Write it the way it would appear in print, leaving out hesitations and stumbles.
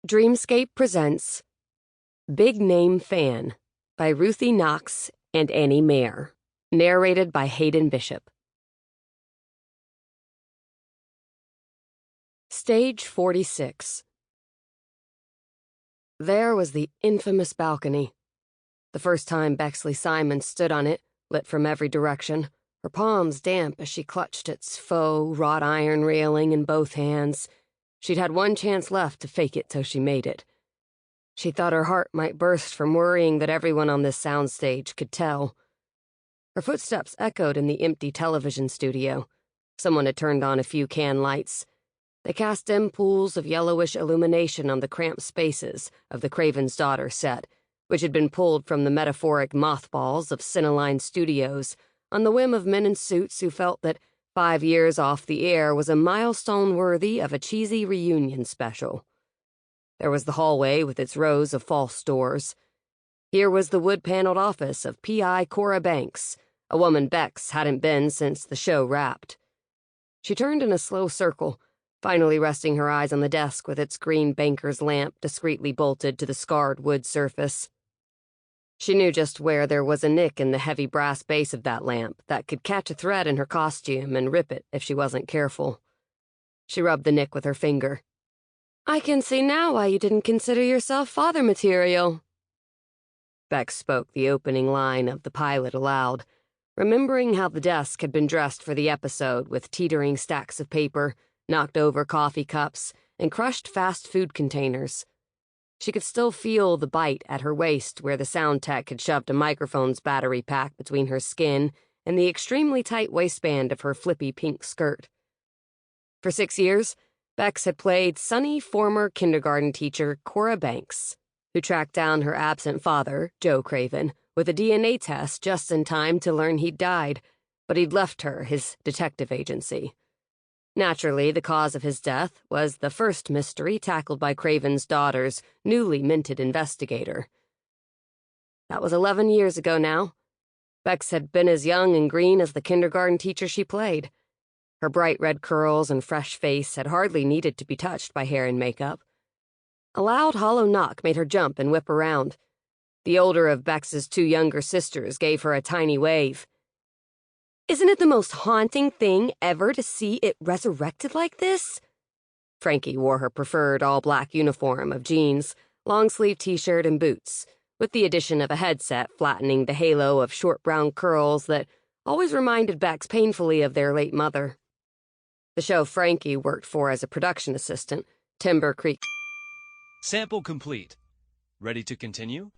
Dreamscape presents Big Name Fan by Ruthie Knox and Annie Mayer, narrated by Hayden Bishop. Stage 46. There was the infamous balcony. The first time Bexley Simon stood on it, lit from every direction, her palms damp as she clutched its faux wrought iron railing in both hands. She'd had one chance left to fake it till she made it. She thought her heart might burst from worrying that everyone on this soundstage could tell. Her footsteps echoed in the empty television studio. Someone had turned on a few can lights. They cast dim pools of yellowish illumination on the cramped spaces of the Craven's Daughter set, which had been pulled from the metaphoric mothballs of Cineline Studios on the whim of men in suits who felt that 5 years off the air was a milestone worthy of a cheesy reunion special. There was the hallway with its rows of false doors. Here was the wood-paneled office of P.I. Cora Banks, a woman Bex hadn't been since the show wrapped. She turned in a slow circle, finally resting her eyes on the desk with its green banker's lamp discreetly bolted to the scarred wood surface. She knew just where there was a nick in the heavy brass base of that lamp that could catch a thread in her costume and rip it if she wasn't careful. She rubbed the nick with her finger. "I can see now why you didn't consider yourself father material." Bex spoke the opening line of the pilot aloud, remembering how the desk had been dressed for the episode with teetering stacks of paper, knocked over coffee cups, and crushed fast food containers. She could still feel the bite at her waist where the sound tech had shoved a microphone's battery pack between her skin and the extremely tight waistband of her flippy pink skirt. For 6 years, Bex had played sunny former kindergarten teacher Cora Banks, who tracked down her absent father, Joe Craven, with a DNA test just in time to learn he'd died, but he'd left her his detective agency. Naturally, the cause of his death was the first mystery tackled by Craven's daughter's newly minted investigator. That was 11 years ago now. Bex had been as young and green as the kindergarten teacher she played. Her bright red curls and fresh face had hardly needed to be touched by hair and makeup. A loud, hollow knock made her jump and whip around. The older of Bex's 2 younger sisters gave her a tiny wave. "Isn't it the most haunting thing ever to see it resurrected like this?" Frankie wore her preferred all-black uniform of jeans, long-sleeve t-shirt, and boots, with the addition of a headset flattening the halo of short brown curls that always reminded Bex painfully of their late mother. The show Frankie worked for as a production assistant, Timber Creek. Sample complete. Ready to continue?